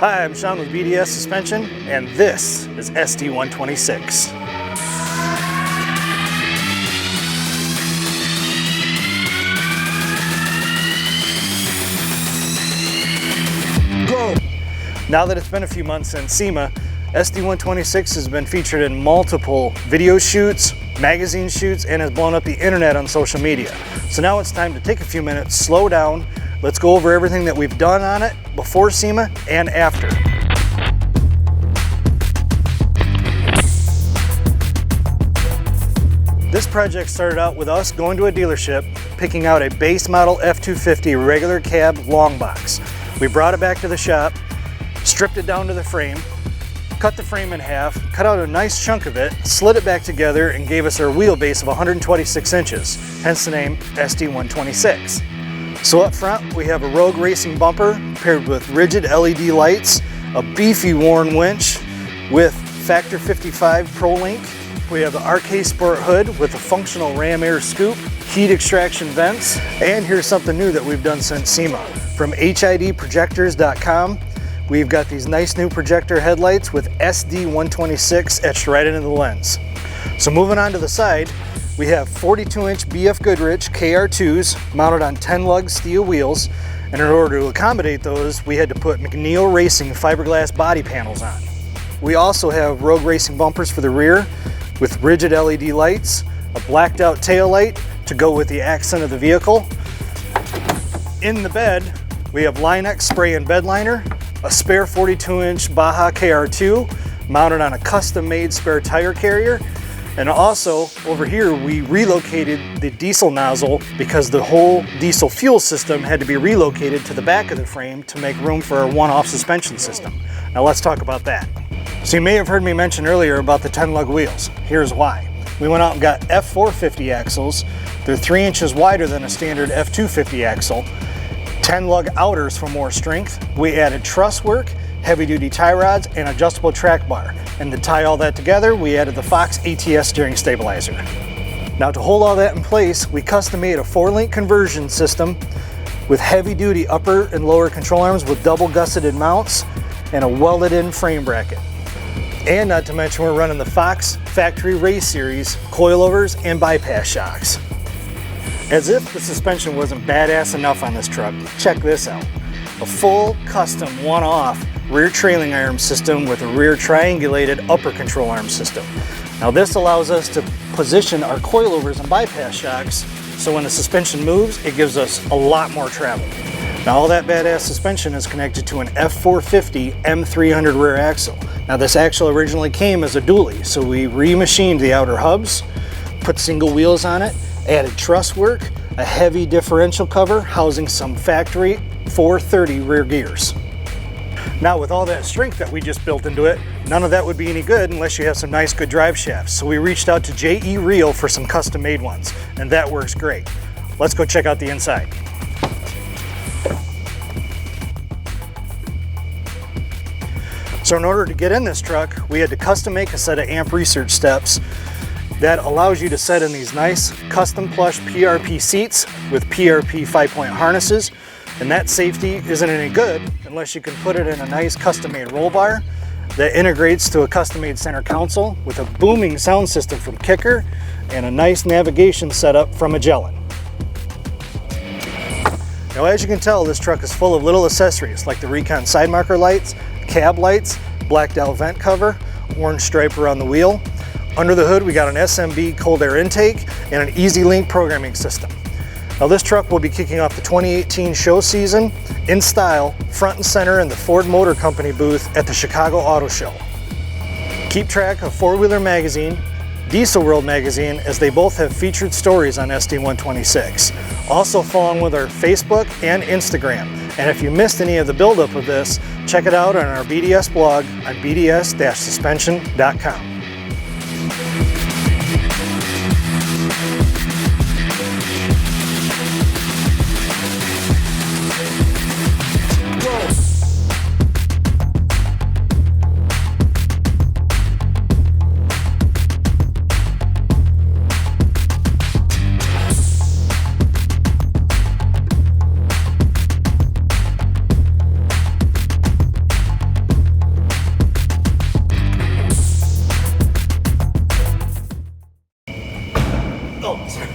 Hi, I'm Shawn with BDS Suspension, and this is SD126. Go! Now that it's been a few months since SEMA, SD126 has been featured in multiple video shoots, magazine shoots, and has blown up the internet on social media. So now it's time to take a few minutes, slow down. Let's go over everything that we've done on it before SEMA and after. This project started out with us going to a dealership, picking out a base model F250 regular cab long box. We brought it back to the shop, stripped it down to the frame, cut the frame in half, cut out a nice chunk of it, slid it back together, and gave us our wheelbase of 126 inches, hence the name SD126. So up front, we have a Rogue Racing bumper paired with rigid LED lights, a beefy Warn winch with Factor 55 ProLink. We have the RK Sport hood with a functional ram air scoop, heat extraction vents, and here's something new that we've done since SEMA. From HIDprojectors.com, we've got these nice new projector headlights with SD126 etched right into the lens. So moving on to the side, we have 42-inch BF Goodrich KR2s mounted on 10-lug steel wheels, and in order to accommodate those, we had to put McNeil Racing fiberglass body panels on. We also have Rogue Racing bumpers for the rear with rigid LED lights, a blacked out tail light to go with the accent of the vehicle. In the bed, we have Line-X spray and bed liner, a spare 42-inch Baja KR2 mounted on a custom-made spare tire carrier, and also over here we relocated the diesel nozzle because the whole diesel fuel system had to be relocated to the back of the frame to make room for our one-off suspension system. Now let's talk about that. So you may have heard me mention earlier about the 10-lug wheels. Here's why. We went out and got F450 axles. They're 3 inches wider than a standard F250 axle. 10-lug outers for more strength. We added truss work, heavy-duty tie rods, and adjustable track bar. And to tie all that together, we added the Fox ATS steering stabilizer. Now to hold all that in place, we custom-made a 4-link conversion system with heavy-duty upper and lower control arms with double gusseted mounts and a welded-in frame bracket. And not to mention, we're running the Fox Factory Race Series coilovers and bypass shocks. As if the suspension wasn't badass enough on this truck, check this out. A full custom one-off rear trailing arm system with a rear triangulated upper control arm system. Now this allows us to position our coilovers and bypass shocks so when the suspension moves, it gives us a lot more travel. Now all that badass suspension is connected to an F450 M300 rear axle. Now this axle originally came as a dually, so we remachined the outer hubs, put single wheels on it, added truss work, a heavy differential cover housing some factory 430 rear gears. Now with all that strength that we just built into it, none of that would be any good unless you have some nice good drive shafts. So we reached out to JE Reel for some custom made ones, and that works great. Let's go check out the inside. So in order to get in this truck, we had to custom make a set of amp research steps that allows you to set in these nice custom plush PRP seats with PRP 5-point harnesses. And that safety isn't any good unless you can put it in a nice custom-made roll bar that integrates to a custom-made center console with a booming sound system from Kicker and a nice navigation setup from Magellan. Now as you can tell, this truck is full of little accessories like the Recon side marker lights, cab lights, blacked out vent cover, orange stripe around the wheel. Under the hood we got an SMB cold air intake and an EasyLink programming system. Now this truck will be kicking off the 2018 show season in style, front and center in the Ford Motor Company booth at the Chicago Auto Show. Keep track of 4-Wheeler Magazine, Diesel World Magazine, as they both have featured stories on SD126. Also follow with our Facebook and Instagram. And if you missed any of the buildup of this, check it out on our BDS blog on bds-suspension.com. Oh, sorry.